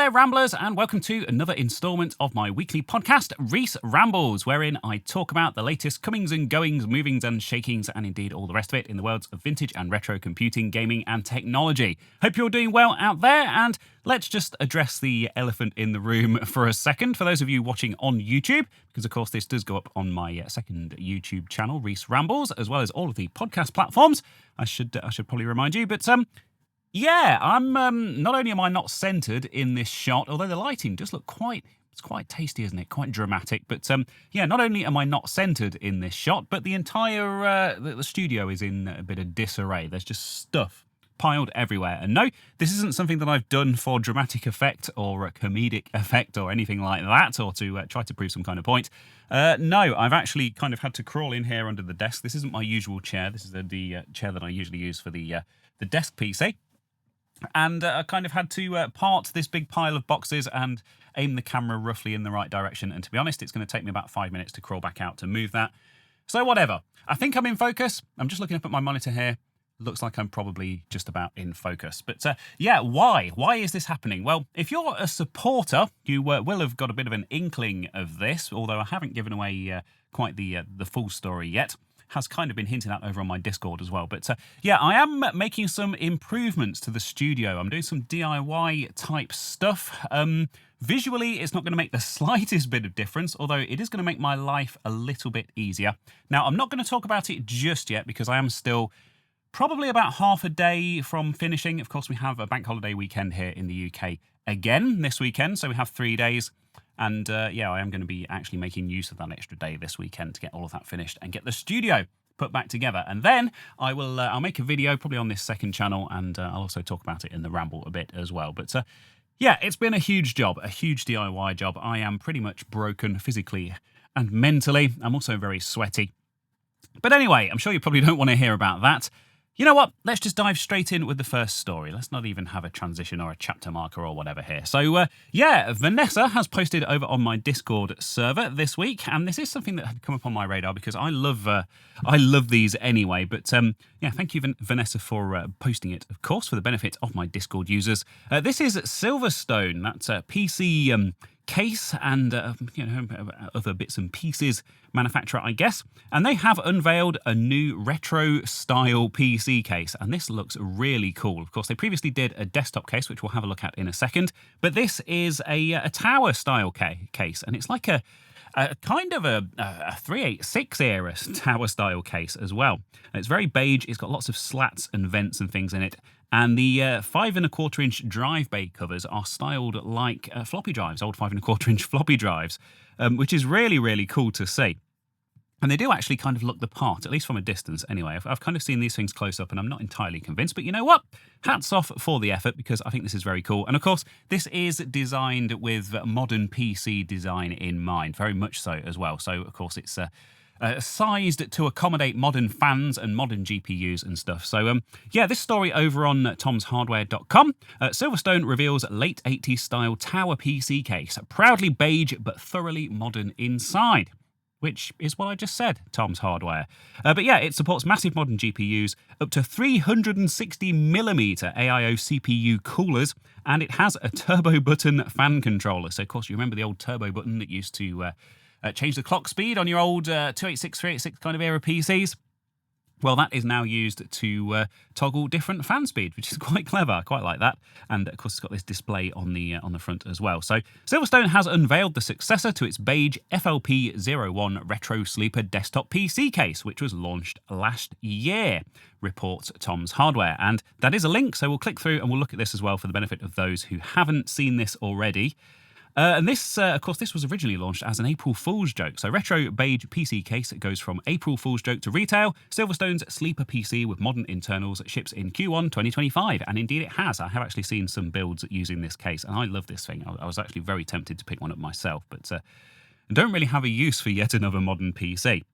there, Ramblers, and welcome to another instalment of my weekly podcast, Reese Rambles, wherein I talk about the latest comings and goings, movings and shakings, and indeed all the rest of it in the worlds of vintage and retro computing, gaming, and technology. Hope you're doing well out there, and let's just address the elephant in the room for a second. For those of you watching on YouTube, because of course this does go up on my second YouTube channel, Reese Rambles, as well as all of the podcast platforms. I should probably remind you, but yeah, I'm not only am I not centered in this shot, although the lighting does look it's quite tasty, isn't it? Quite dramatic. But yeah, not only am I not centered in this shot, but the entire the studio is in a bit of disarray. There's just stuff piled everywhere. And no, this isn't something that I've done for dramatic effect or a comedic effect or anything like that, or to try to prove some kind of point. No, I've actually kind of had to crawl in here under the desk. This isn't my usual chair. This is the chair that I usually use for the desk PC. And I kind of had to part this big pile of boxes and aim the camera roughly in the right direction. And to be honest, it's going to take me about 5 minutes to crawl back out to move that. So whatever. I think I'm in focus. I'm just looking up at my monitor here. Looks like I'm probably just about in focus. But yeah, why? Why is this happening? Well, if you're a supporter, you will have got a bit of an inkling of this, although I haven't given away quite the full story yet. Has kind of been hinted at over on my Discord as well. But yeah, I am making some improvements to the studio. I'm doing some DIY type stuff. Visually, it's not going to make the slightest bit of difference, although it is going to make my life a little bit easier. Now, I'm not going to talk about it just yet because I am still probably about half a day from finishing. Of course, we have a bank holiday weekend here in the UK again this weekend, so we have 3 days. And yeah, I am going to be actually making use of that extra day this weekend to get all of that finished and get the studio put back together. And then I'll make a video probably on this second channel, and I'll also talk about it in the Ramble a bit as well. But yeah, it's been a huge job, a huge DIY job. I am pretty much broken physically and mentally. I'm also very sweaty. But anyway, I'm sure you probably don't want to hear about that. You know what? Let's just dive straight in with the first story. Let's not even have a transition or a chapter marker or whatever here. So, yeah, Vanessa has posted over on my Discord server this week, and this is something that had come up on my radar because I love these anyway. But yeah, thank you, Vanessa, for posting it, of course, for the benefit of my Discord users. This is SilverStone. That's a PC case and you know, other bits and pieces manufacturer, I guess, and they have unveiled a new retro style PC case, and this looks really cool. Of course, they previously did a desktop case, which we'll have a look at in a second, but this is a tower style case, and it's like a kind of a 386 era tower style case as well. And it's very beige. It's got lots of slats and vents and things in it. And the 5¼ inch drive bay covers are styled like floppy drives, old 5¼ inch floppy drives, which is really, really cool to see. And they do actually kind of look the part, at least from a distance anyway. I've kind of seen these things close up and I'm not entirely convinced, but you know what? Hats off for the effort because I think this is very cool. And of course, this is designed with modern PC design in mind, very much so as well. So of course it's sized to accommodate modern fans and modern GPUs and stuff. So yeah, this story over on tomshardware.com. SilverStone reveals late 80s style tower PC case, proudly beige but thoroughly modern inside. Which is what I just said, Tom's Hardware. But yeah, it supports massive modern GPUs, up to 360mm AIO CPU coolers, and it has a turbo button fan controller. So, of course, you remember the old turbo button that used to change the clock speed on your old 286, 386 kind of era PCs? Well, that is now used to toggle different fan speed, which is quite clever. I quite like that. And, of course, it's got this display on the front as well. So, SilverStone has unveiled the successor to its beige FLP01 Retro Sleeper desktop PC case, which was launched last year, reports Tom's Hardware. And that is a link, so we'll click through and we'll look at this as well for the benefit of those who haven't seen this already. And this, of course, this was originally launched as an April Fool's joke. So retro beige PC case goes from April Fool's joke to retail. SilverStone's sleeper PC with modern internals ships in Q1 2025. And indeed it has. I have actually seen some builds using this case. And I love this thing. I was actually very tempted to pick one up myself. But I don't really have a use for yet another modern PC.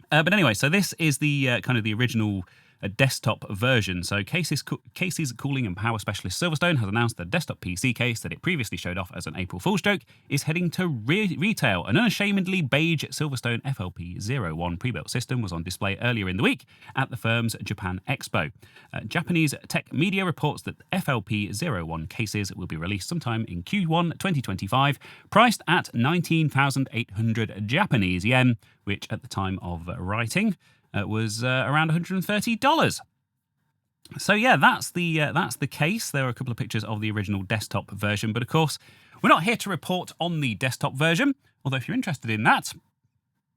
But anyway, so this is the kind of the original a desktop version. So Case's cooling and power specialist SilverStone has announced the desktop PC case that it previously showed off as an April Fool's joke is heading to retail. An unashamedly beige SilverStone FLP01 pre-built system was on display earlier in the week at the firm's Japan Expo. Japanese tech media reports that FLP01 cases will be released sometime in Q1 2025, priced at 19,800 Japanese yen, which at the time of writing was around $130. So yeah, that's the case. There are a couple of pictures of the original desktop version, but of course, we're not here to report on the desktop version. Although if you're interested in that,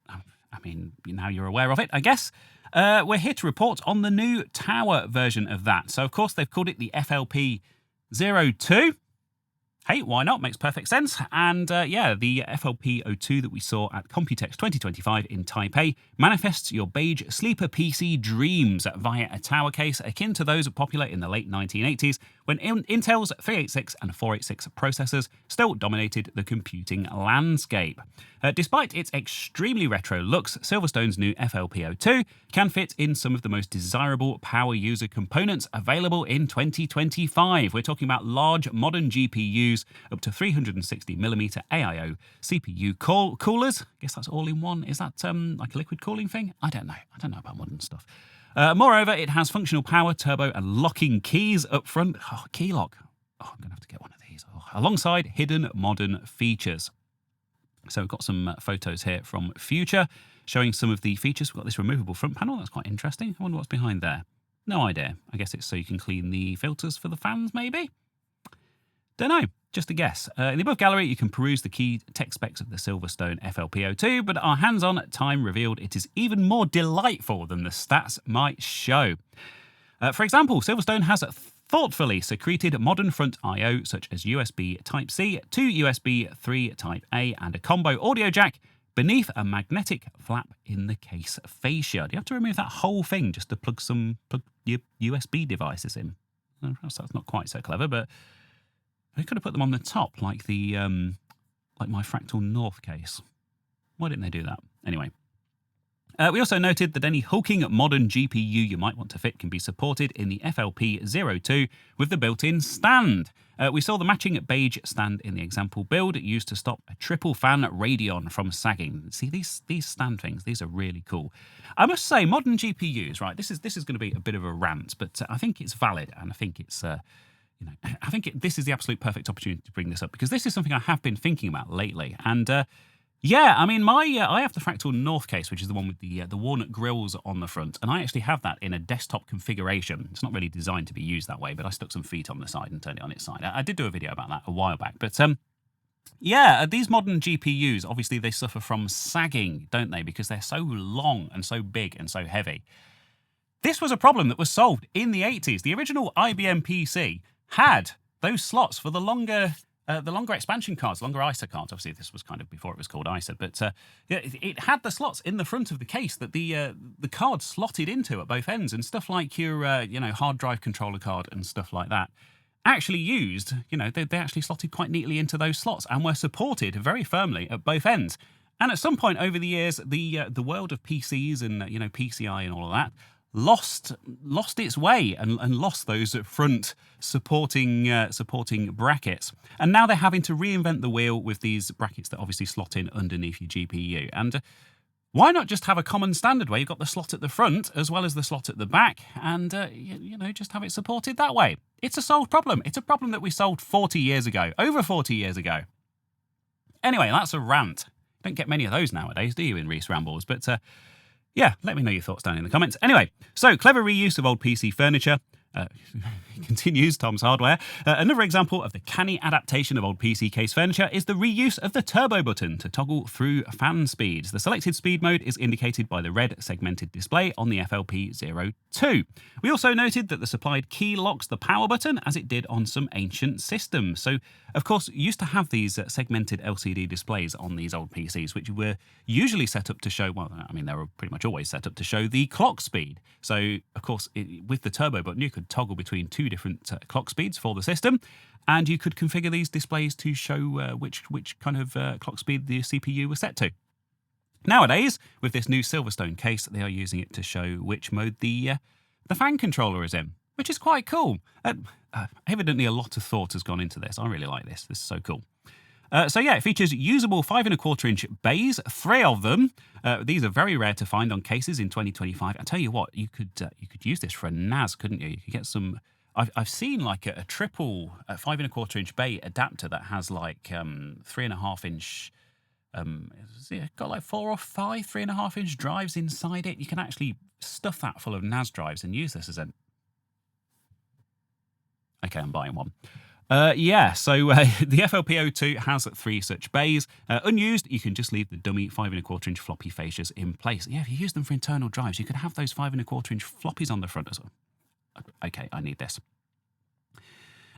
I mean, now you're aware of it, I guess. We're here to report on the new tower version of that. So of course, they've called it the FLP02. Hey, why not? Makes perfect sense. And yeah, the FLP02 that we saw at Computex 2025 in Taipei manifests your beige sleeper PC dreams via a tower case akin to those popular in the late 1980s when Intel's 386 and 486 processors still dominated the computing landscape. Despite its extremely retro looks, SilverStone's new FLP02 can fit in some of the most desirable power user components available in 2025. We're talking about large modern GPUs, up to 360mm AIO CPU coolers. I guess that's all in one. Is that like a liquid cooling thing? I don't know. I don't know about modern stuff. Moreover, it has functional power, turbo, and locking keys up front. Oh, key lock. Oh, I'm going to have to get one of these. Oh, alongside hidden modern features. So we've got some photos here from Future showing some of the features. We've got this removable front panel. That's quite interesting. I wonder what's behind there. No idea. I guess it's so you can clean the filters for the fans, maybe? Don't know. Just a guess. In the above gallery, you can peruse the key tech specs of the SilverStone FLP02, but our hands-on time revealed it is even more delightful than the stats might show. For example, SilverStone has thoughtfully secreted modern front I/O such as USB Type-C, 2 USB 3 Type-A, and a combo audio jack beneath a magnetic flap in the case fascia. Do you have to remove that whole thing just to plug your USB devices in? Perhaps that's not quite so clever, but I could have put them on the top, like the like my Fractal North case. Why didn't they do that? Anyway. We also noted that any hulking modern GPU you might want to fit can be supported in the FLP02 with the built-in stand. We saw the matching beige stand in the example build used to stop a triple fan Radeon from sagging. See, these stand things, these are really cool. I must say, modern GPUs, right, this is going to be a bit of a rant, but I think it's valid, and I think it's... this is the absolute perfect opportunity to bring this up, because this is something I have been thinking about lately. And yeah, I mean, I have the Fractal North case, which is the one with the walnut grills on the front, and I actually have that in a desktop configuration. It's not really designed to be used that way, but I stuck some feet on the side and turned it on its side. I did do a video about that a while back, but yeah, these modern GPUs, obviously they suffer from sagging, don't they? Because they're so long and so big and so heavy. This was a problem that was solved in the 80s. The original IBM PC had those slots for the longer expansion cards, longer ISA cards. Obviously, this was kind of before it was called ISA, but yeah, it had the slots in the front of the case that the card slotted into at both ends, and stuff like your hard drive controller card and stuff like that actually used. They actually slotted quite neatly into those slots and were supported very firmly at both ends. And at some point over the years, the world of PCs and PCI and all of that lost its way and lost those front supporting brackets. And now they're having to reinvent the wheel with these brackets that obviously slot in underneath your GPU. And why not just have a common standard where you've got the slot at the front as well as the slot at the back, and just have it supported that way? It's a solved problem. It's a problem that we solved 40 years ago, over 40 years ago. Anyway, that's a rant. Don't get many of those nowadays, do you, in Reese Rambles? But yeah, let me know your thoughts down in the comments. Anyway, so clever reuse of old PC furniture. Continues Tom's Hardware. Another example of the canny adaptation of old PC case furniture is the reuse of the turbo button to toggle through fan speeds. The selected speed mode is indicated by the red segmented display on the FLP02. We also noted that the supplied key locks the power button as it did on some ancient systems. So, of course, you used to have these segmented LCD displays on these old PCs, which were usually set up to show, well, I mean, they were pretty much always set up to show the clock speed. So, of course, with the turbo button, you could toggle between two different clock speeds for the system, and you could configure these displays to show which kind of clock speed the CPU was set to. Nowadays, with this new SilverStone case, they are using it to show which mode the the fan controller is in, which is quite cool. Evidently, a lot of thought has gone into this. I really like this. This is so cool. So yeah, it features usable 5¼ bays, 3 of them. These are very rare to find on cases in 2025. I tell you what, you could use this for a NAS, couldn't you? You could get some. I've seen like a triple 5¼ bay adapter that has like 3.5". It's got like 4 or 5 3.5" drives inside it. You can actually stuff that full of NAS drives and use this as a. Okay, I'm buying one. So the FLP02 has 3 such bays. Unused, you can just leave the dummy 5¼ floppy fascias in place. Yeah, if you use them for internal drives, you could have those 5¼ floppies on the front as well. Okay, I need this.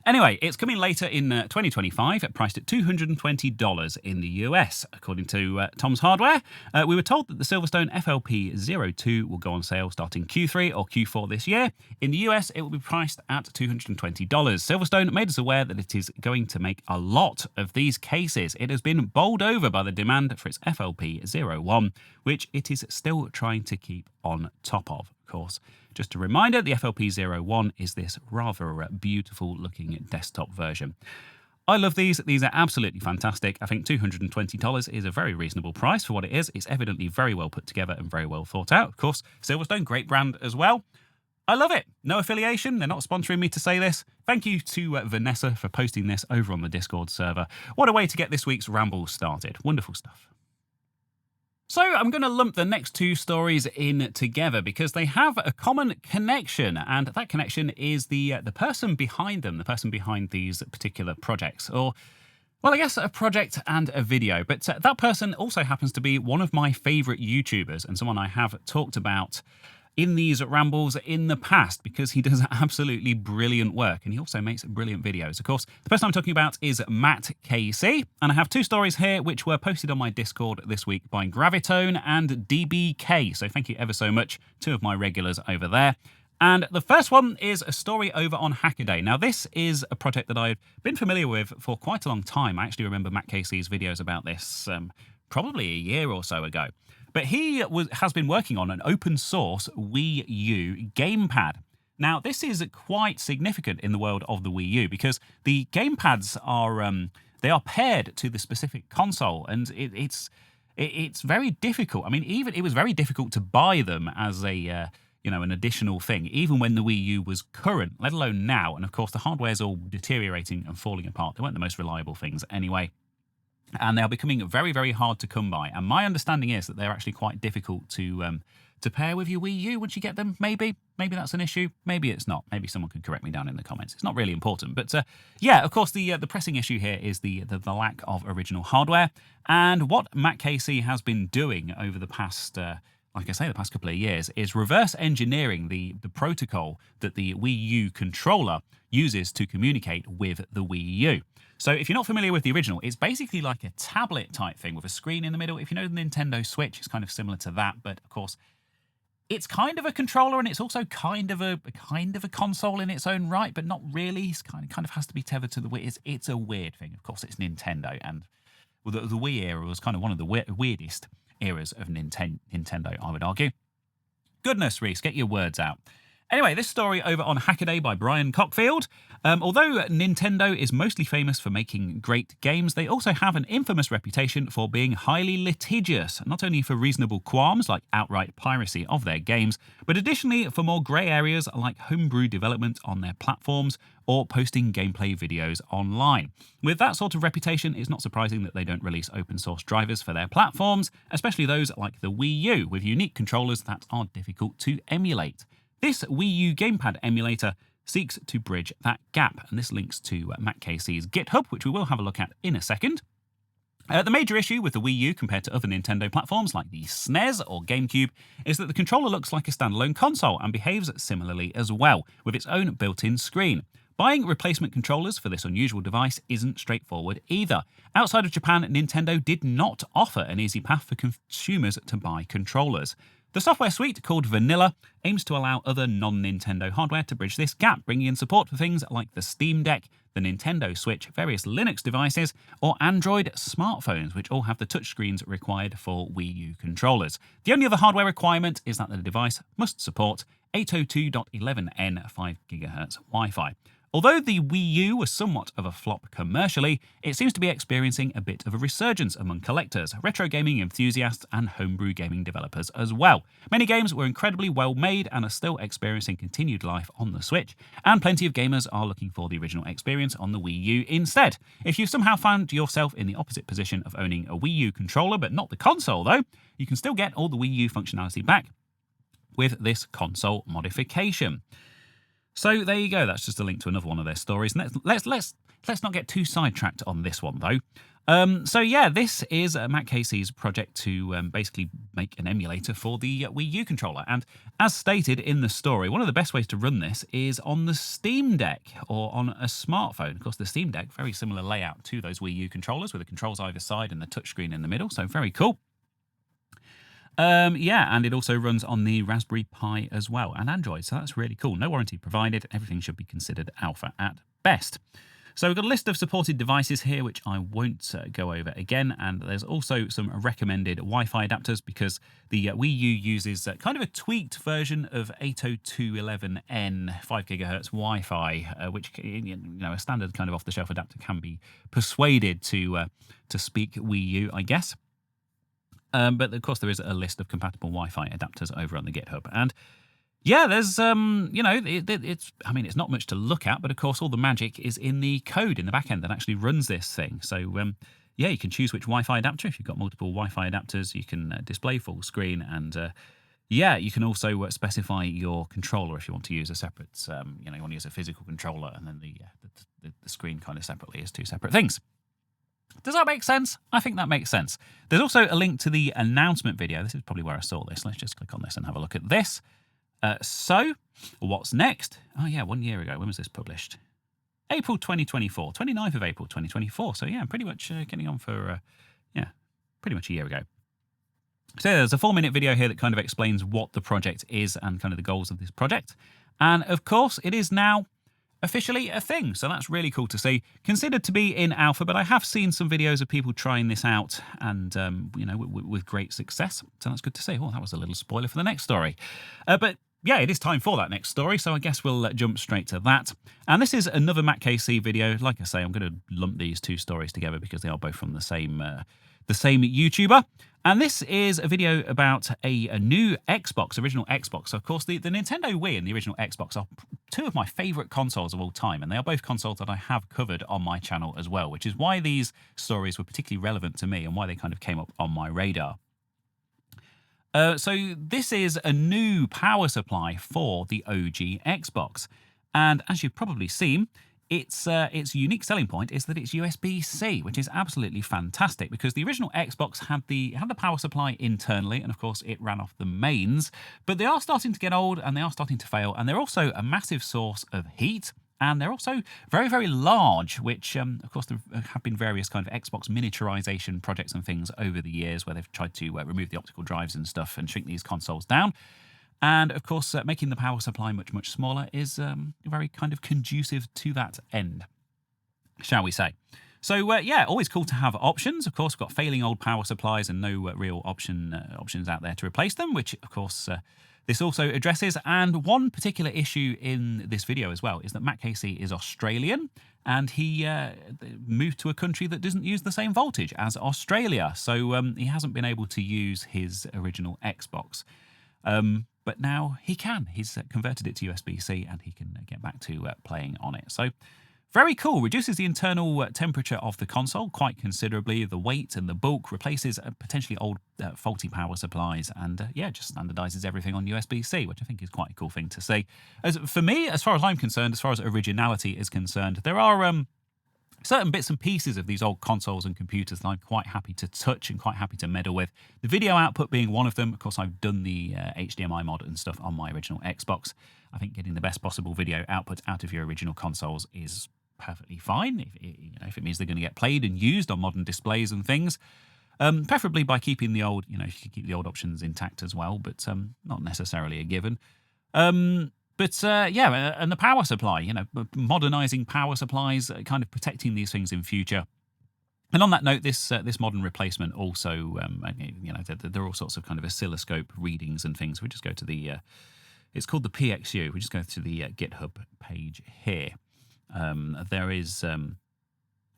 Anyway, it's coming later in 2025, priced at $220 in the US. According to Tom's Hardware, we were told that the SilverStone FLP02 will go on sale starting Q3 or Q4 this year. In the US, it will be priced at $220. SilverStone made us aware that it is going to make a lot of these cases. It has been bowled over by the demand for its FLP01, which it is still trying to keep on top of course. Just a reminder, the FLP01 is this rather beautiful looking desktop version. I love these. These are absolutely fantastic. I think $220 is a very reasonable price for what it is. It's evidently very well put together and very well thought out. Of course, SilverStone, great brand as well. I love it. No affiliation. They're not sponsoring me to say this. Thank you to Vanessa for posting this over on the Discord server. What a way to get this week's Ramble started. Wonderful stuff. So I'm going to lump the next 2 stories in together because they have a common connection, and that connection is the person behind them, the person behind these particular projects, or, well, I guess a project and a video. But that person also happens to be one of my favourite YouTubers and someone I have talked about in these rambles in the past because he does absolutely brilliant work and he also makes brilliant videos. Of course, the person I'm talking about is MattKC, and I have 2 stories here which were posted on my Discord this week by Gravitone and DBK, so thank you ever so much, 2 of my regulars over there. And the first one is a story over on Hackaday. Now, this is a project that I've been familiar with for quite a long time. I actually remember MattKC's videos about this probably a year or so ago. But he has been working on an open source Wii U Gamepad. Now, this is quite significant in the world of the Wii U because the gamepads are they are paired to the specific console, and it's very difficult. I mean, even it was very difficult to buy them as a an additional thing, even when the Wii U was current, let alone now. And of course, the hardware's all deteriorating and falling apart. They weren't the most reliable things anyway. And they are becoming very, very hard to come by. And my understanding is that they're actually quite difficult to pair with your Wii U once you get them. Maybe that's an issue. Maybe it's not. Maybe someone can correct me down in the comments. It's not really important. But yeah, of course, the pressing issue here is the lack of original hardware. And what MattKC has been doing over the past, like I say, the past couple of years, is reverse engineering the protocol that the Wii U controller uses to communicate with the Wii U. So if you're not familiar with the original, it's basically like a tablet type thing with a screen in the middle. If you know the Nintendo Switch, it's kind of similar to that, but of course, it's kind of a controller and it's also kind of a console in its own right, but not really. It's kind of has to be tethered to the Wii. It's a weird thing. Of course, it's Nintendo, and the Wii era was kind of one of the weirdest eras of Nintendo, I would argue. Goodness, Reese, get your words out. Anyway, this story over on Hackaday by Brian Cockfield. Although Nintendo is mostly famous for making great games, they also have an infamous reputation for being highly litigious, not only for reasonable qualms like outright piracy of their games, but additionally for more grey areas like homebrew development on their platforms or posting gameplay videos online. With that sort of reputation, it's not surprising that they don't release open source drivers for their platforms, especially those like the Wii U, with unique controllers that are difficult to emulate. This Wii U Gamepad Emulator seeks to bridge that gap, and this links to MattKC's GitHub, which we will have a look at in a second. The major issue with the Wii U compared to other Nintendo platforms like the SNES or GameCube is that the controller looks like a standalone console and behaves similarly as well, with its own built-in screen. Buying replacement controllers for this unusual device isn't straightforward either. Outside of Japan, Nintendo did not offer an easy path for consumers to buy controllers. The software suite, called Vanilla, aims to allow other non-Nintendo hardware to bridge this gap, bringing in support for things like the Steam Deck, the Nintendo Switch, various Linux devices, or Android smartphones, which all have the touchscreens required for Wii U controllers. The only other hardware requirement is that the device must support 802.11n 5 GHz Wi-Fi. Although the Wii U was somewhat of a flop commercially, it seems to be experiencing a bit of a resurgence among collectors, retro gaming enthusiasts, and homebrew gaming developers as well. Many games were incredibly well made and are still experiencing continued life on the Switch, and plenty of gamers are looking for the original experience on the Wii U instead. If you've somehow found yourself in the opposite position of owning a Wii U controller but not the console though, you can still get all the Wii U functionality back with this console modification. So there you go. That's just a link to another one of their stories. And let's not get too sidetracked on this one though. So yeah, this is MattKC's project to basically make an emulator for the Wii U controller. And as stated in the story, one of the best ways to run this is on the Steam Deck or on a smartphone. Of course, the Steam Deck, very similar layout to those Wii U controllers with the controls either side and the touchscreen in the middle. So very cool. Yeah, and it also runs on the Raspberry Pi as well, and Android, so that's really cool. No warranty provided. Everything should be considered alpha at best. So we've got a list of supported devices here, which I won't go over again, and there's also some recommended Wi-Fi adapters because the Wii U uses kind of a tweaked version of 802.11n 5 GHz Wi-Fi, which, you know, a standard kind of off-the-shelf adapter can be persuaded to speak Wii U, I guess. But of course, there is a list of compatible Wi-Fi adapters over on the GitHub, and yeah, there's you know, it's not much to look at, but of course, all the magic is in the code in the back end that actually runs this thing. So yeah, you can choose which Wi-Fi adapter. If you've got multiple Wi-Fi adapters, you can display full screen, and yeah, you can also specify your controller if you want to use a separate, you know, you want to use a physical controller, and then the screen kind of separately as two separate things. Does that make sense? I think that makes sense. There's also a link to the announcement video. This is probably where I saw this. Let's just click on this and have a look at this. So, what's next? Oh yeah, 1 year ago. When was this published? April 2024, 29th of April 2024. So yeah, pretty much getting on for, yeah, pretty much a year ago. So there's a 4-minute video here that kind of explains what the project is and kind of the goals of this project. And of course, it is now officially a thing, so that's really cool to see. Considered to be in alpha, but I have seen some videos of people trying this out, and you know, with great success. So that's good to see. Oh, that was a little spoiler for the next story, but yeah, it is time for that next story. So I guess we'll jump straight to that. And this is another MattKC video. Like I say, I'm going to lump these two stories together because they are both from the same YouTuber. And this is a video about a new Xbox, original Xbox. Of course, the Nintendo Wii and the original Xbox are two of my favourite consoles of all time, and they are both consoles that I have covered on my channel as well, which is why these stories were particularly relevant to me and why they kind of came up on my radar. So this is a new power supply for the OG Xbox, and as you've probably seen, its unique selling point is that it's USB-C, which is absolutely fantastic because the original Xbox had the power supply internally, and of course it ran off the mains, but they are starting to get old and they are starting to fail, and they're also a massive source of heat, and they're also very, very large, which of course there have been various kind of Xbox miniaturization projects and things over the years where they've tried to remove the optical drives and stuff and shrink these consoles down. And of course, making the power supply much, much smaller is very kind of conducive to that end, shall we say. So yeah, always cool to have options. Of course, we've got failing old power supplies and no real options out there to replace them, which of course this also addresses. And one particular issue in this video as well is that MattKC is Australian, and he moved to a country that doesn't use the same voltage as Australia. So he hasn't been able to use his original Xbox. But now he can. He's converted it to USB-C and he can get back to playing on it. So very cool. Reduces the internal temperature of the console quite considerably. The weight and the bulk replaces potentially old faulty power supplies, and yeah, just standardizes everything on USB-C, which I think is quite a cool thing to see. For me, as far as I'm concerned, as far as originality is concerned, there are certain bits and pieces of these old consoles and computers that I'm quite happy to touch and quite happy to meddle with. The video output being one of them. Of course, I've done the HDMI mod and stuff on my original Xbox. I think getting the best possible video output out of your original consoles is perfectly fine, if it means they're going to get played and used on modern displays and things. Preferably by keeping the old, if you can keep the old options intact as well, but not necessarily a given. Yeah, and the power supply, modernising power supplies, kind of protecting these things in future. And on that note, this modern replacement also, there are all sorts of kind of oscilloscope readings and things. We just go to the It's called the PXU. We just go to the GitHub page here. There is...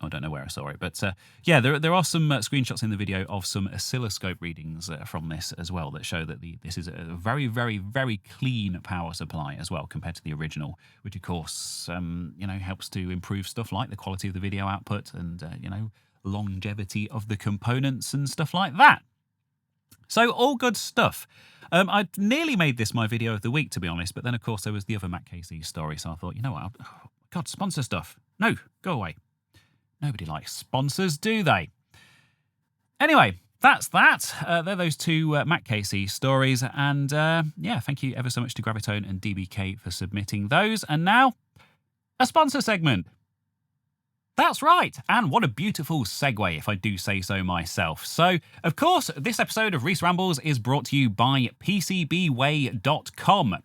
I don't know where I saw it, but yeah, there are some screenshots in the video of some oscilloscope readings from this as well that show that this is a very, very, very clean power supply as well compared to the original, which of course, helps to improve stuff like the quality of the video output and, longevity of the components and stuff like that. So all good stuff. I nearly made this my video of the week, to be honest, but then of course there was the other MattKC story, so I thought, you know what, God, sponsor stuff. No, go away. Nobody likes sponsors, do they? Anyway, that's that. They're those two MattKC stories. And yeah, thank you ever so much to Gravitone and DBK for submitting those. And now, a sponsor segment. That's right, and what a beautiful segue, if I do say so myself. So, of course, this episode of Reese Rambles is brought to you by PCBWay.com,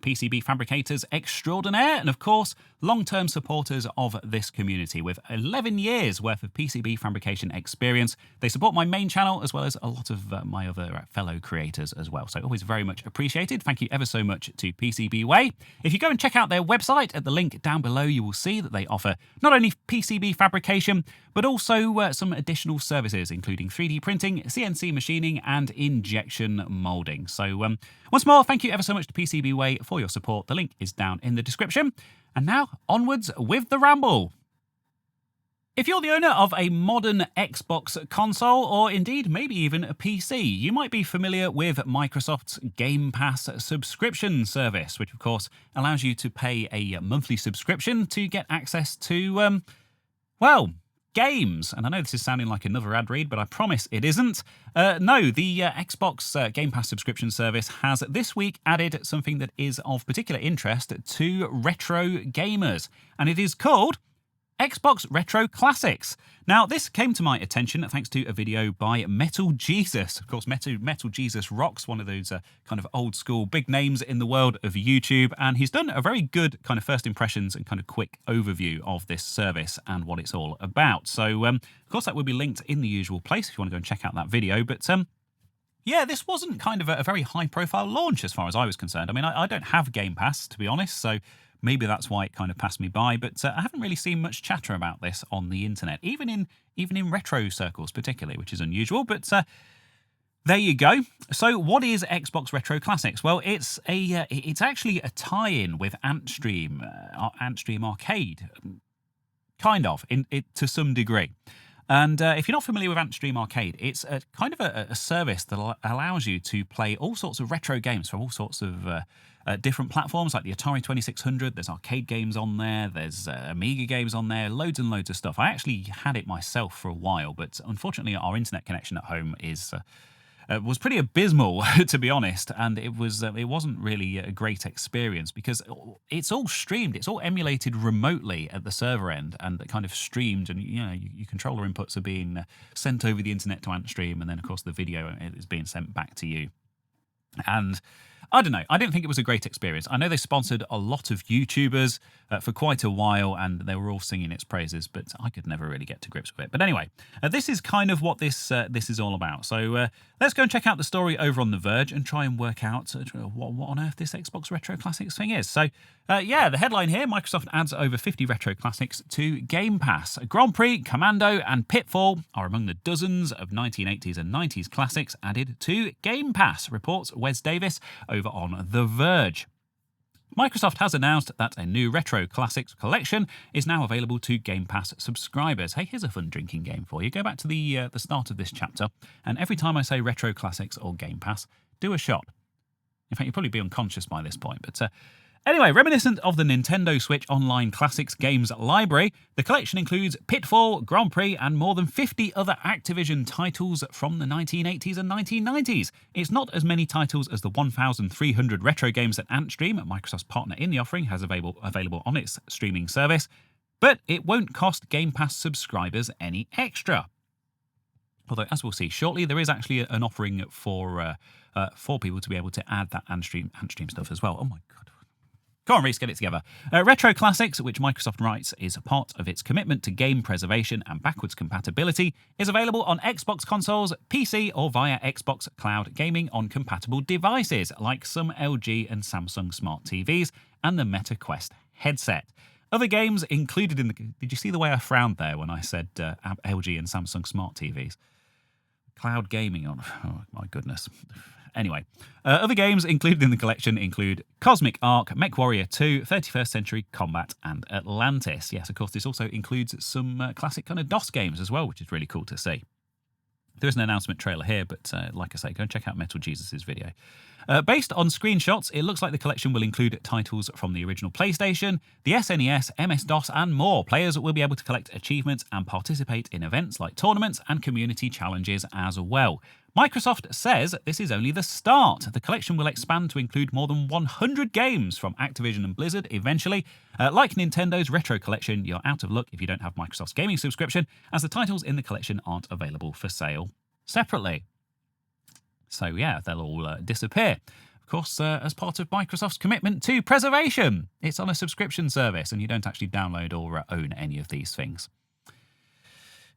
PCB fabricators extraordinaire, and of course, long-term supporters of this community. With 11 years worth of PCB fabrication experience, they support my main channel as well as a lot of my other fellow creators as well. So always very much appreciated. Thank you ever so much to PCBWay. If you go and check out their website at the link down below, you will see that they offer not only PCB fabrication, but also some additional services, including 3D printing, CNC machining, and injection molding. So once more, thank you ever so much to PCBWay for your support. The link is down in the description. And now, onwards with the ramble. If you're the owner of a modern Xbox console, or indeed maybe even a PC, you might be familiar with Microsoft's Game Pass subscription service, which of course allows you to pay a monthly subscription to get access to, games. And I know this is sounding like another ad read, but I promise it isn't. No, the Xbox Game Pass subscription service has this week added something that is of particular interest to retro gamers, and it is called Xbox Retro Classics. Now, this came to my attention thanks to a video by Metal Jesus. Of course, Metal Jesus rocks, one of those kind of old school big names in the world of YouTube, and he's done a very good kind of first impressions and kind of quick overview of this service and what it's all about. So, of course, that will be linked in the usual place if you want to go and check out that video. But yeah, this wasn't kind of a very high-profile launch as far as I was concerned. I mean, I don't have Game Pass, to be honest, so maybe that's why it kind of passed me by, but I haven't really seen much chatter about this on the internet, even in retro circles particularly, which is unusual, but there you go. So what is Xbox Retro Classics? Well, it's actually a tie-in with Antstream Arcade, kind of, to some degree. And if you're not familiar with Antstream Arcade, it's a kind of a service that allows you to play all sorts of retro games from all sorts of different platforms, like the Atari 2600. There's arcade games on there. There's Amiga games on there. Loads and loads of stuff. I actually had it myself for a while, but unfortunately our internet connection at home was pretty abysmal, to be honest, and it wasn't really a great experience because it's all streamed, it's all emulated remotely at the server end and kind of streamed, and your controller inputs are being sent over the internet to Antstream, and then of course the video is being sent back to you. And I don't know, I didn't think it was a great experience. I know they sponsored a lot of YouTubers for quite a while, and they were all singing its praises, but I could never really get to grips with it. But anyway, this is kind of what this is all about. So let's go and check out the story over on The Verge and try and work out what on earth this Xbox Retro Classics thing is. So yeah, the headline here, Microsoft adds over 50 retro classics to Game Pass. Grand Prix, Commando, and Pitfall are among the dozens of 1980s and 90s classics added to Game Pass, reports Wes Davis over on The Verge. Microsoft has announced that a new Retro Classics collection is now available to Game Pass subscribers. Hey, here's a fun drinking game for you. Go back to the start of this chapter, and every time I say Retro Classics or Game Pass, do a shot. In fact, you'll probably be unconscious by this point, but anyway, reminiscent of the Nintendo Switch Online Classics games library, the collection includes Pitfall, Grand Prix, and more than 50 other Activision titles from the 1980s and 1990s. It's not as many titles as the 1,300 retro games that Antstream, Microsoft's partner in the offering, has available on its streaming service, but it won't cost Game Pass subscribers any extra. Although, as we'll see shortly, there is actually an offering for people to be able to add that Antstream stuff as well. Oh my God. Come on, Reese, get it together. Retro Classics, which Microsoft writes is a part of its commitment to game preservation and backwards compatibility, is available on Xbox consoles, PC, or via Xbox Cloud Gaming on compatible devices, like some LG and Samsung smart TVs and the Meta Quest headset. Other games included in the... Did you see the way I frowned there when I said LG and Samsung smart TVs? Cloud gaming on... Oh, my goodness. Anyway, other games included in the collection include Cosmic Arc, MechWarrior 2, 31st Century Combat, and Atlantis. Yes, of course, this also includes some classic kind of DOS games as well, which is really cool to see. There is an announcement trailer here, but like I say, go and check out Metal Jesus' video. Based on screenshots, it looks like the collection will include titles from the original PlayStation, the SNES, MS-DOS, and more. Players will be able to collect achievements and participate in events like tournaments and community challenges as well. Microsoft says this is only the start. The collection will expand to include more than 100 games from Activision and Blizzard eventually. Like Nintendo's Retro Collection, you're out of luck if you don't have Microsoft's gaming subscription, as the titles in the collection aren't available for sale separately. So yeah, they'll all disappear. Of course, as part of Microsoft's commitment to preservation. It's on a subscription service and you don't actually download or own any of these things.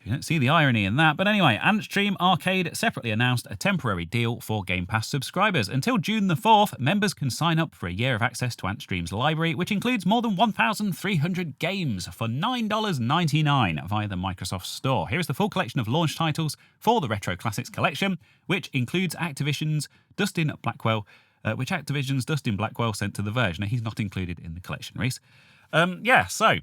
You don't see the irony in that. But anyway, Antstream Arcade separately announced a temporary deal for Game Pass subscribers. Until June the 4th, members can sign up for a year of access to Antstream's library, which includes more than 1,300 games for $9.99 via the Microsoft Store. Here is the full collection of launch titles for the Retro Classics collection, which includes Activision's Dustin Blackwell sent to The Verge. Now, he's not included in the collection, Reese. So...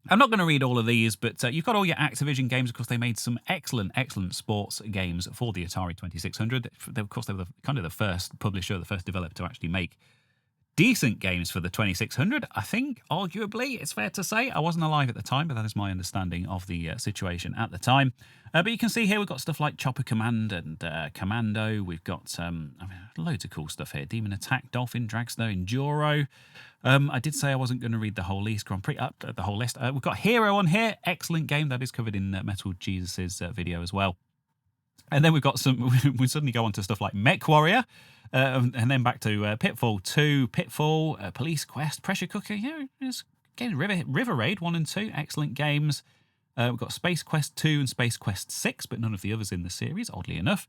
I'm not going to read all of these, but you've got all your Activision games. Of course, they made some excellent sports games for the Atari 2600. Of course, they were kind of the first publisher, the first developer to actually make decent games for the 2600. I think, arguably, it's fair to say. I wasn't alive at the time, but that is my understanding of the situation at the time. But you can see here we've got stuff like Chopper Command and Commando. We've got loads of cool stuff here. Demon Attack, Dolphin, Dragster, Enduro. I did say I wasn't going to read the whole list. The whole list. We've got Hero on here. Excellent game. That is covered in Metal Jesus' video as well. And then we've got some... we suddenly go on to stuff like MechWarrior. And then back to Pitfall 2, Pitfall, Police Quest, Pressure Cooker. It's games. River Raid 1 and 2. Excellent games. We've got Space Quest 2 and Space Quest 6, but none of the others in the series, oddly enough.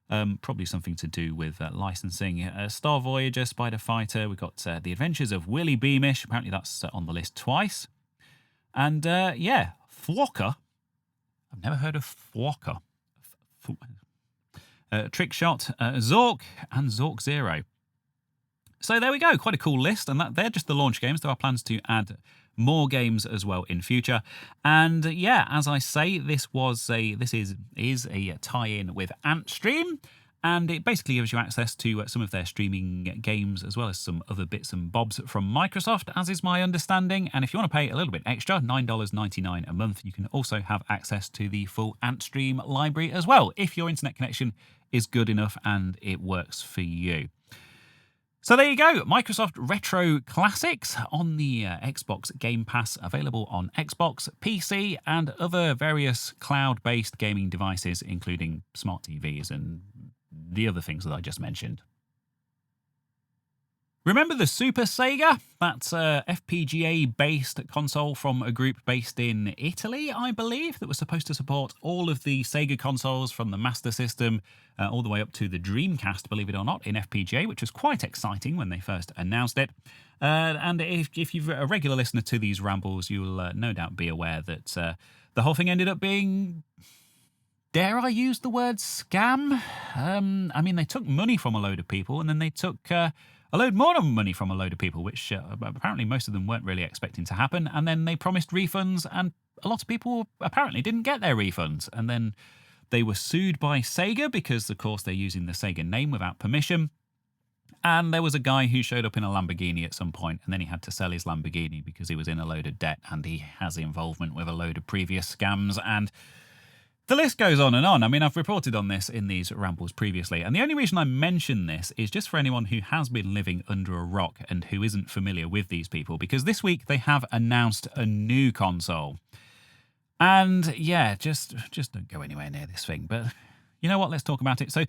Probably something to do with licensing. Star Voyager, Spider Fighter. We've got The Adventures of Willy Beamish. Apparently that's on the list twice. And Thwocker. I've never heard of Thwocker. Trick Shot, Zork, and Zork Zero. So there we go. Quite a cool list. And they're just the launch games. There are plans to add more games as well in future. And as I say, this is a tie-in with Antstream, and it basically gives you access to some of their streaming games as well as some other bits and bobs from Microsoft, as is my understanding. And if you want to pay a little bit extra, $9.99 a month, you can also have access to the full Antstream library as well, if your internet connection is good enough and it works for you. So there you go, Microsoft Retro Classics on the Xbox Game Pass, available on Xbox, PC, and other various cloud-based gaming devices, including smart TVs and the other things that I just mentioned. Remember the SuperSEGA? That's FPGA-based console from a group based in Italy, I believe, that was supposed to support all of the Sega consoles from the Master System all the way up to the Dreamcast, believe it or not, in FPGA, which was quite exciting when they first announced it. And if you're a regular listener to these rambles, you'll no doubt be aware that the whole thing ended up being... Dare I use the word scam? I mean, they took money from a load of people, and then they took... a load more of money from a load of people, which apparently most of them weren't really expecting to happen. And then they promised refunds, and a lot of people apparently didn't get their refunds. And then they were sued by Sega because, of course, they're using the Sega name without permission. And there was a guy who showed up in a Lamborghini at some point, and then he had to sell his Lamborghini because he was in a load of debt, and he has involvement with a load of previous scams. And the list goes on and on. I mean, I've reported on this in these rambles previously, and the only reason I mention this is just for anyone who has been living under a rock and who isn't familiar with these people, because this week they have announced a new console. And yeah, just don't go anywhere near this thing. But you know what? Let's talk about it. So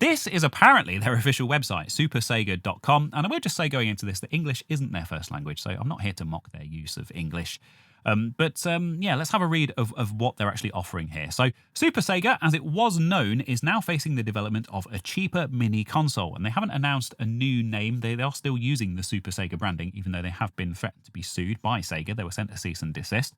This is apparently their official website, SuperSEGA.com, and I will just say going into this that English isn't their first language, so I'm not here to mock their use of English. Yeah, let's have a read of what they're actually offering here. So, SuperSEGA, as it was known, is now facing the development of a cheaper mini console, and they haven't announced a new name. They are still using the SuperSEGA branding, even though they have been threatened to be sued by Sega. They were sent a cease and desist.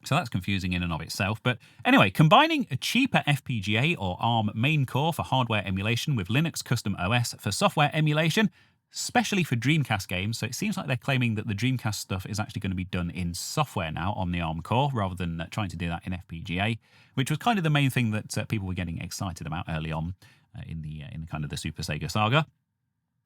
So that's confusing in and of itself. But anyway, combining a cheaper FPGA or ARM main core for hardware emulation with Linux custom OS for software emulation, especially for Dreamcast games. So it seems like they're claiming that the Dreamcast stuff is actually going to be done in software now on the ARM core rather than trying to do that in FPGA, which was kind of the main thing that people were getting excited about early on in the kind of the SuperSEGA saga.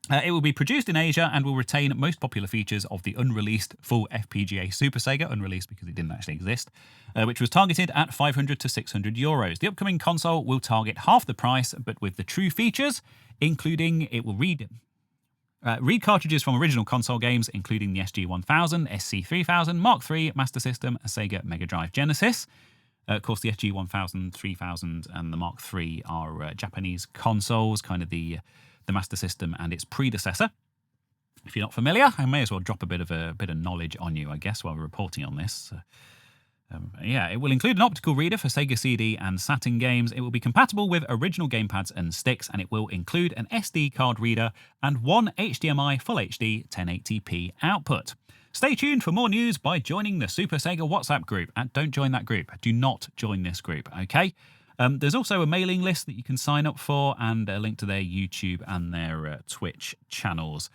It will be produced in Asia and will retain most popular features of the unreleased full FPGA SuperSEGA, unreleased because it didn't actually exist, which was targeted at 500 to 600 euros. The upcoming console will target half the price, but with the true features, including it will read cartridges from original console games, including the SG-1000, SC-3000, Mark III, Master System, Sega Mega Drive Genesis. Of course, the SG-1000, 3000, and the Mark III are Japanese consoles, kind of the Master System and its predecessor. If you're not familiar, I may as well drop a bit of knowledge on you, I guess, while we're reporting on this. Yeah, it will include an optical reader for Sega CD and Saturn games. It will be compatible with original gamepads and sticks, and it will include an SD card reader and one HDMI Full HD 1080p output. Stay tuned for more news by joining the SuperSEGA WhatsApp group. And don't join that group. Do not join this group, okay? There's also a mailing list that you can sign up for and a link to their YouTube and their Twitch channels.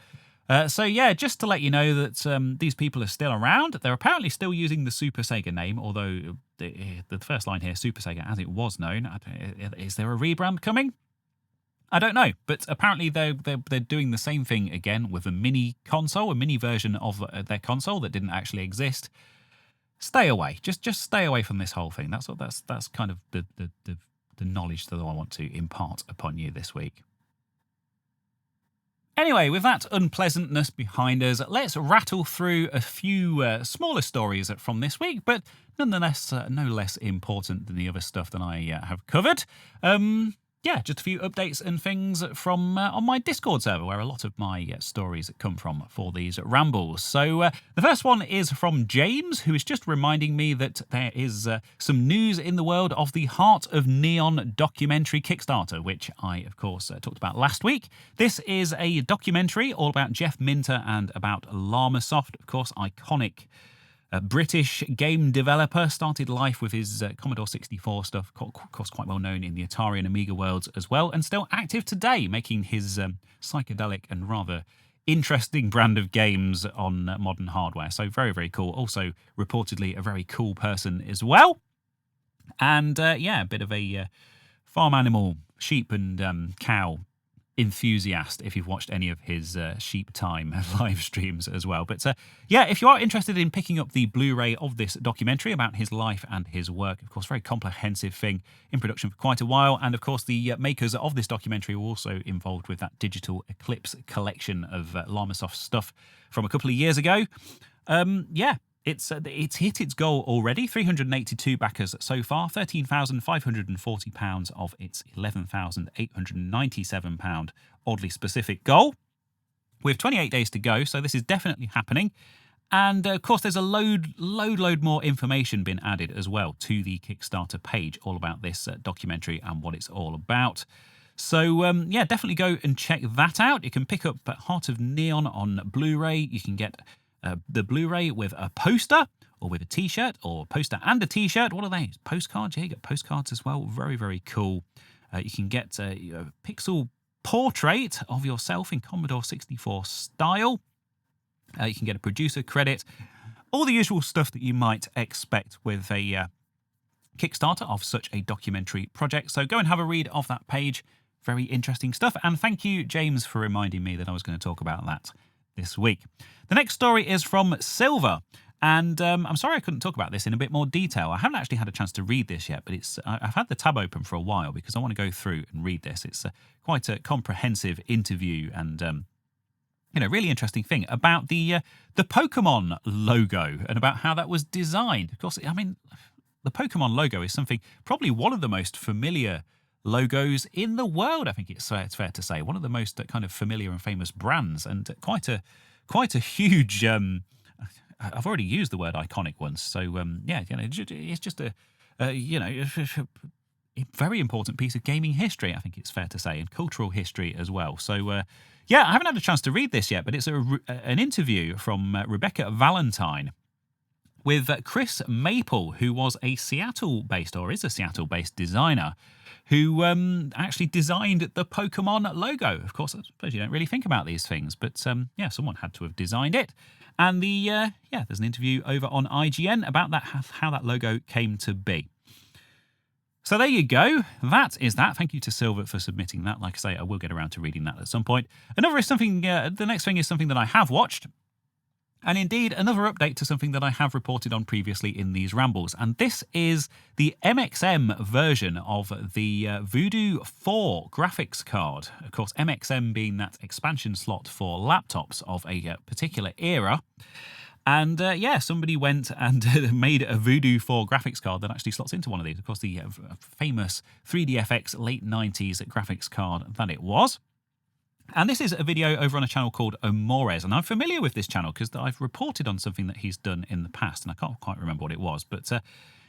So yeah, just to let you know that these people are still around. They're apparently still using the SuperSEGA name, although the first line here, SuperSEGA as it was known. Is there a rebrand coming? I don't know, but apparently they're doing the same thing again with a mini console, a mini version of their console that didn't actually exist. Stay away. Just stay away from this whole thing. That's kind of the knowledge that I want to impart upon you this week. Anyway, with that unpleasantness behind us, let's rattle through a few smaller stories from this week, but nonetheless no less important than the other stuff that I have covered. Yeah, just a few updates and things from on my Discord server, where a lot of my stories come from for these rambles. So the first one is from James, who is just reminding me that there is some news in the world of the Heart of Neon documentary Kickstarter, which I, of course, talked about last week. This is a documentary all about Jeff Minter and about Llamasoft, of course, iconic British game developer, started life with his Commodore 64 stuff, of course quite well known in the Atari and Amiga worlds as well, and still active today, making his psychedelic and rather interesting brand of games on modern hardware. So very, very cool. Also, reportedly, a very cool person as well. And yeah, a bit of a farm animal, sheep and cow enthusiast if you've watched any of his Sheep Time live streams as well. But yeah, if you are interested in picking up the Blu-ray of this documentary about his life and his work, of course, very comprehensive thing in production for quite a while. And of course, the makers of this documentary were also involved with that digital Eclipse collection of Llamasoft stuff from a couple of years ago. Yeah. It's hit its goal already, 382 backers so far, £13,540 of its £11,897 oddly specific goal, with 28 days to go, so this is definitely happening. And of course, there's a load more information been added as well to the Kickstarter page, all about this documentary and what it's all about. So, yeah, definitely go and check that out. You can pick up Heart of Neon on Blu-ray. You can get the Blu-ray with a poster or with a t-shirt, or poster and a t-shirt. What are they? Postcards? Yeah, you get postcards as well. Very, very cool. You can get a pixel portrait of yourself in Commodore 64 style. You can get a producer credit. All the usual stuff that you might expect with a Kickstarter of such a documentary project. So go and have a read of that page. Very interesting stuff. And thank you, James, for reminding me that I was going to talk about that this week. The next story is from Silver, and I'm sorry I couldn't talk about this in a bit more detail. I haven't actually had a chance to read this yet, but I've had the tab open for a while because I want to go through and read this. It's quite a comprehensive interview and really interesting thing about the Pokemon logo and about how that was designed. Of course, I mean, the Pokemon logo is something, probably one of the most familiar logos in the world. I think it's fair to say one of the most kind of familiar and famous brands, and quite a huge. I've already used the word iconic once, so yeah, it's just a very important piece of gaming history. I think it's fair to say, and cultural history as well. So yeah, I haven't had a chance to read this yet, but it's an interview from Rebecca Valentine with Chris Maple, who was a Seattle-based, or is a Seattle-based designer, who actually designed the Pokemon logo. Of course, I suppose you don't really think about these things, but yeah, someone had to have designed it. And there's an interview over on IGN about that, how that logo came to be. So there you go. That is that. Thank you to Silver for submitting that. Like I say, I will get around to reading that at some point. The next thing is something that I have watched. And indeed, another update to something that I have reported on previously in these rambles. And this is the MXM version of the Voodoo 4 graphics card. Of course, MXM being that expansion slot for laptops of a particular era. And yeah, somebody went and made a Voodoo 4 graphics card that actually slots into one of these. Of course, the famous 3DFX late 90s graphics card that it was. And this is a video over on a channel called Omores, and I'm familiar with this channel because I've reported on something that he's done in the past, and I can't quite remember what it was. But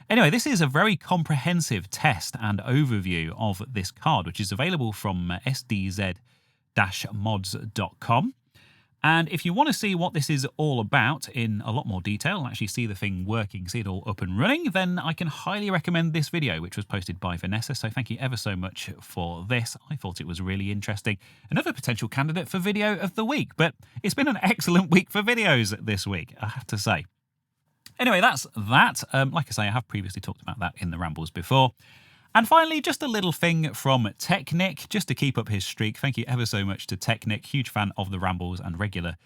anyway, this is a very comprehensive test and overview of this card, which is available from sdz-mods.com. And if you want to see what this is all about in a lot more detail, and actually see the thing working, see it all up and running, then I can highly recommend this video, which was posted by Vanessa. So thank you ever so much for this. I thought it was really interesting. Another potential candidate for video of the week, but it's been an excellent week for videos this week, I have to say. Anyway, that's that. Like I say, I have previously talked about that in the rambles before. And finally, just a little thing from Technic, just to keep up his streak. Thank you ever so much to Technic, huge fan of the rambles and regular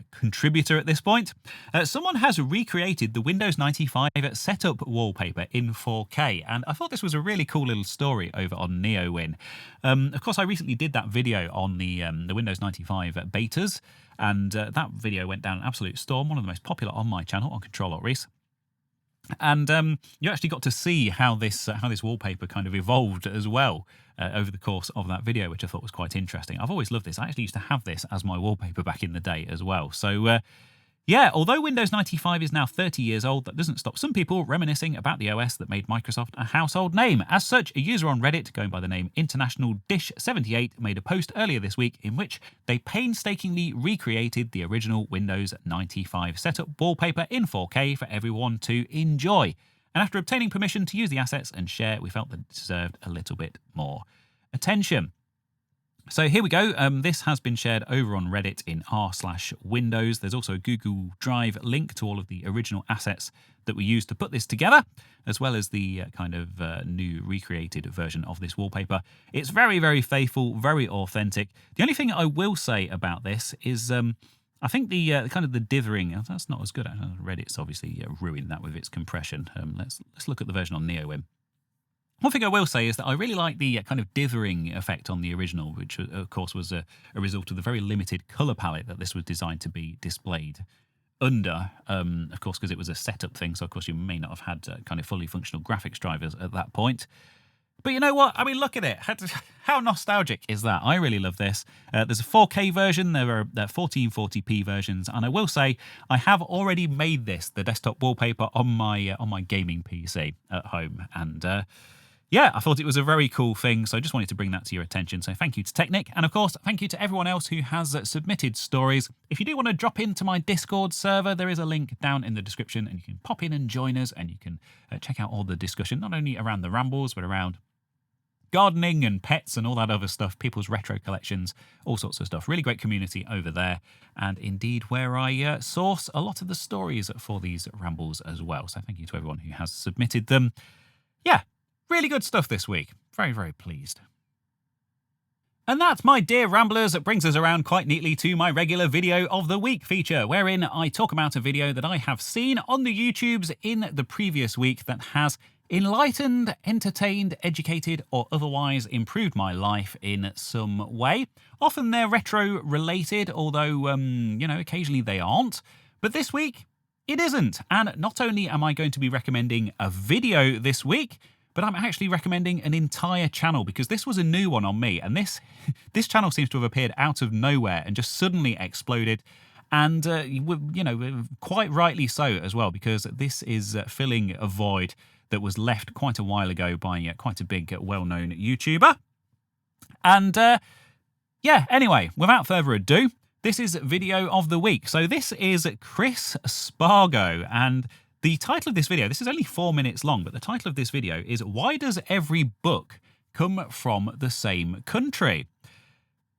contributor at this point. Someone has recreated the Windows 95 setup wallpaper in 4K, and I thought this was a really cool little story over on NeoWin. Of course, I recently did that video on the Windows 95 betas, and that video went down an absolute storm, one of the most popular on my channel on Control-Alt-Reese. And you actually got to see how this wallpaper kind of evolved as well over the course of that video, which I thought was quite interesting. I've always loved this. I actually used to have this as my wallpaper back in the day as well. So yeah, although Windows 95 is now 30 years old, that doesn't stop some people reminiscing about the OS that made Microsoft a household name. As such, a user on Reddit going by the name International Dish78 made a post earlier this week in which they painstakingly recreated the original Windows 95 setup wallpaper in 4K for everyone to enjoy. And after obtaining permission to use the assets and share, we felt that it deserved a little bit more attention. So here we go. This has been shared over on Reddit in r/Windows. There's also a Google Drive link to all of the original assets that we used to put this together, as well as the kind of new recreated version of this wallpaper. It's very, very faithful, very authentic. The only thing I will say about this is I think the kind of the dithering, that's not as good. Reddit's obviously ruined that with its compression. Let's look at the version on NeoWin. One thing I will say is that I really like the kind of dithering effect on the original, which of course was a result of the very limited colour palette that this was designed to be displayed under, of course, because it was a setup thing, so of course you may not have had kind of fully functional graphics drivers at that point. But you know what? I mean, look at it. How nostalgic is that? I really love this. There's a 4K version, there are 1440p versions, and I will say I have already made this the desktop wallpaper on my gaming PC at home, and yeah, I thought it was a very cool thing, so I just wanted to bring that to your attention. So thank you to Technic, and of course, thank you to everyone else who has submitted stories. If you do want to drop into my Discord server, there is a link down in the description, and you can pop in and join us, and you can check out all the discussion, not only around the rambles, but around gardening and pets and all that other stuff, people's retro collections, all sorts of stuff. Really great community over there, and indeed where I source a lot of the stories for these rambles as well. So thank you to everyone who has submitted them. Yeah. Really good stuff this week. Very, very pleased. And that, my dear Ramblers, brings us around quite neatly to my regular Video of the Week feature, wherein I talk about a video that I have seen on the YouTubes in the previous week that has enlightened, entertained, educated, or otherwise improved my life in some way. Often they're retro-related, although, you know, occasionally they aren't. But this week, it isn't. And not only am I going to be recommending a video this week, but I'm actually recommending an entire channel because this was a new one on me, and this channel seems to have appeared out of nowhere and just suddenly exploded. And, you know, quite rightly so as well, because this is filling a void that was left quite a while ago by quite a big, well-known YouTuber. And, yeah, anyway, without further ado, this is video of the week. So this is Chris Spargo, and the title of this video, this is only 4 minutes long, but the title of this video is Why Does Every Book Come From the Same Country?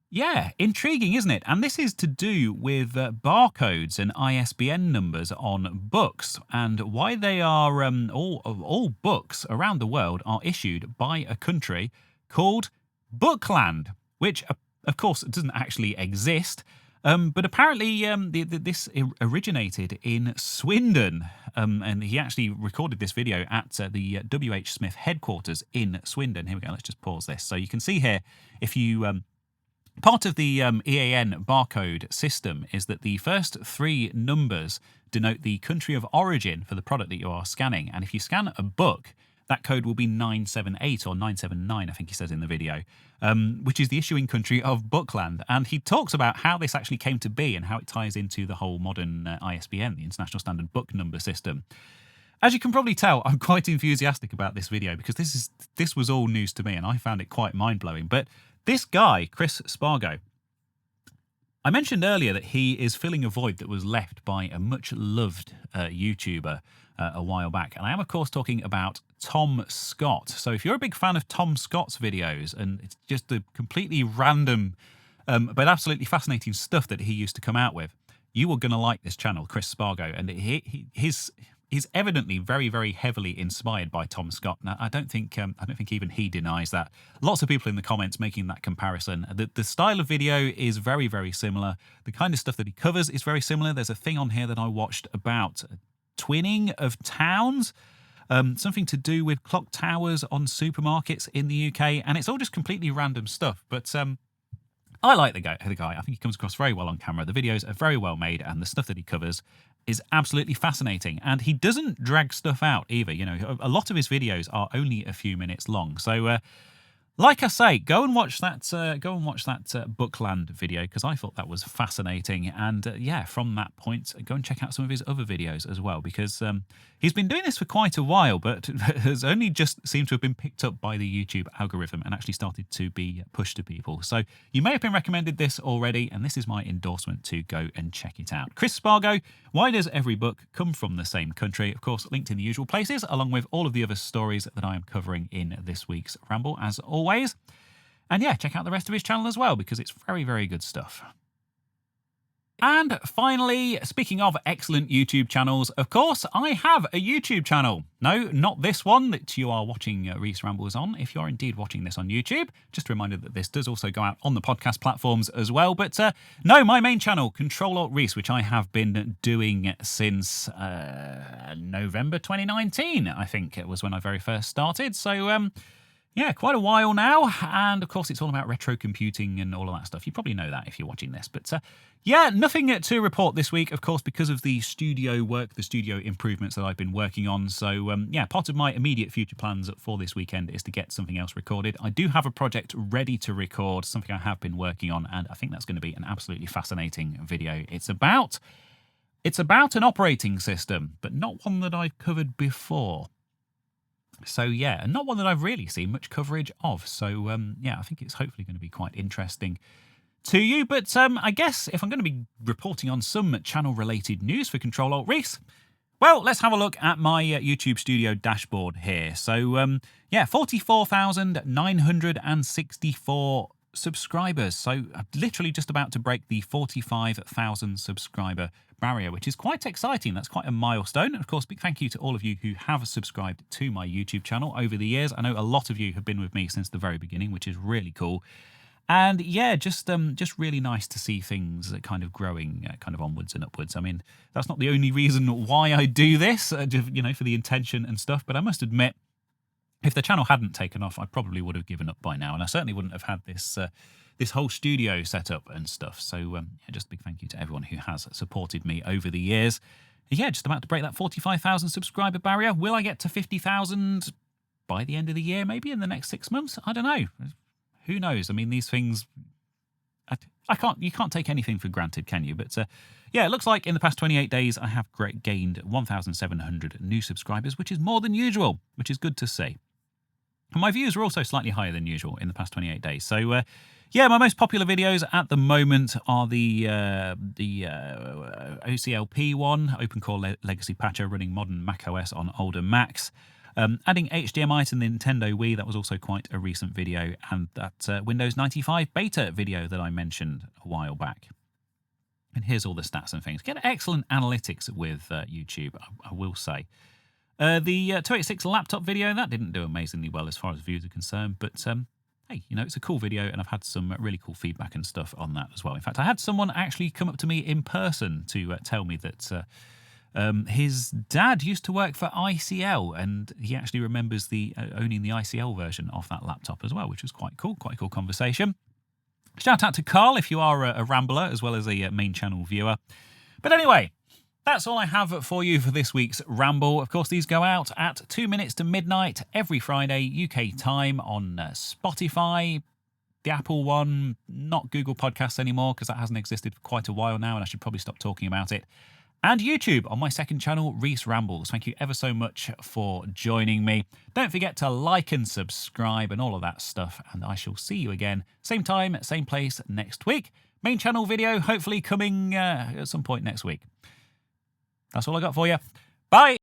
Yeah, intriguing, isn't it? And this is to do with barcodes and ISBN numbers on books, and why they are all books around the world are issued by a country called Bookland, which of course doesn't actually exist. But apparently this originated in Swindon, and he actually recorded this video at the W.H. Smith headquarters in Swindon. Here we go, let's just pause this. So you can see here, if you... part of the EAN barcode system is that the first 3 numbers denote the country of origin for the product that you are scanning. And if you scan a book, that code will be 978 or 979, I think he says in the video, which is the issuing country of Bookland. And he talks about how this actually came to be and how it ties into the whole modern ISBN, the International Standard Book Number System. As you can probably tell, I'm quite enthusiastic about this video because this was all news to me and I found it quite mind-blowing. But this guy, Chris Spargo, I mentioned earlier that he is filling a void that was left by a much-loved YouTuber a while back. And I am, of course, talking about Tom Scott. So if you're a big fan of Tom Scott's videos, and it's just the completely random but absolutely fascinating stuff that he used to come out with, you are going to like this channel, Chris Spargo. And he's evidently very, very heavily inspired by Tom Scott. Now, I don't think even he denies that. Lots of people in the comments making that comparison. The style of video is very, very similar. The kind of stuff that he covers is very similar. There's a thing on here that I watched about twinning of towns, something to do with clock towers on supermarkets in the UK, and it's all just completely random stuff. But I like the guy. I think he comes across very well on camera. The videos are very well made, and the stuff that he covers is absolutely fascinating. And he doesn't drag stuff out either. You know, a lot of his videos are only a few minutes long. So, like I say, go and watch that. Bookland video because I thought that was fascinating. And yeah, from that point, go and check out some of his other videos as well because he's been doing this for quite a while, but has only just seemed to have been picked up by the YouTube algorithm and actually started to be pushed to people. So you may have been recommended this already, and this is my endorsement to go and check it out. Chris Spargo, Why Does Every Book Come From the Same Country? Of course, linked in the usual places, along with all of the other stories that I am covering in this week's Ramble, as always. And yeah, check out the rest of his channel as well, because it's very, very good stuff. And finally, speaking of excellent YouTube channels, of course, I have a YouTube channel. No, not this one that you are watching Reese Rambles on, if you're indeed watching this on YouTube. Just a reminder that this does also go out on the podcast platforms as well. But no, my main channel, Control-Alt-Reese, which I have been doing since November 2019, I think it was when I very first started. So, yeah, quite a while now, and of course it's all about retro computing and all of that stuff. You probably know that if you're watching this, but yeah, nothing to report this week, of course, because of the studio work, the studio improvements that I've been working on. So yeah, part of my immediate future plans for this weekend is to get something else recorded. I do have a project ready to record, something I have been working on, and I think that's going to be an absolutely fascinating video. It's about an operating system, but not one that I've covered before. So yeah, and not one that I've really seen much coverage of. So yeah, I think it's hopefully going to be quite interesting to you. But I guess if I'm going to be reporting on some channel-related news for Control-Alt-Reese, well, let's have a look at my YouTube Studio dashboard here. So yeah, 44,964 subscribers. So literally just about to break the 45,000 subscriber barrier, which is quite exciting. That's quite a milestone. And of course, big thank you to all of you who have subscribed to my YouTube channel over the years. I know a lot of you have been with me since the very beginning, which is really cool. And yeah, just really nice to see things kind of growing kind of onwards and upwards. I mean, that's not the only reason why I do this, you know, for the intention and stuff, but I must admit, if the channel hadn't taken off, I probably would have given up by now, and I certainly wouldn't have had this this whole studio set up and stuff. So yeah, just a big thank you to everyone who has supported me over the years. Yeah, just about to break that 45,000 subscriber barrier. Will I get to 50,000? by the end of the year, maybe in the next 6 months. I don't know. Who knows? I mean, these things, you can't take anything for granted, can you? But yeah, it looks like in the past 28 days, I have gained 1,700 new subscribers, which is more than usual, which is good to see. And my views are also slightly higher than usual in the past 28 days. So yeah, my most popular videos at the moment are the OCLP one, Open Core Legacy Patcher, running modern macOS on older Macs. Adding HDMI to the Nintendo Wii, that was also quite a recent video, and that Windows 95 beta video that I mentioned a while back. And here's all the stats and things. Get excellent analytics with YouTube, I will say. The 286 laptop video, that didn't do amazingly well as far as views are concerned, but hey, you know, it's a cool video, and I've had some really cool feedback and stuff on that as well. In fact, I had someone actually come up to me in person to tell me that his dad used to work for ICL, and he actually remembers owning the ICL version of that laptop as well, which was quite cool conversation. Shout out to Carl if you are a Rambler as well as a main channel viewer. But anyway, that's all I have for you for this week's Ramble. Of course, these go out at 2 minutes to midnight every Friday UK time on Spotify, the Apple one, not Google Podcasts anymore because that hasn't existed for quite a while now and I should probably stop talking about it. And YouTube on my second channel, Reese Rambles. Thank you ever so much for joining me. Don't forget to like and subscribe and all of that stuff. And I shall see you again, same time, same place next week. Main channel video hopefully coming at some point next week. That's all I got for you. Bye.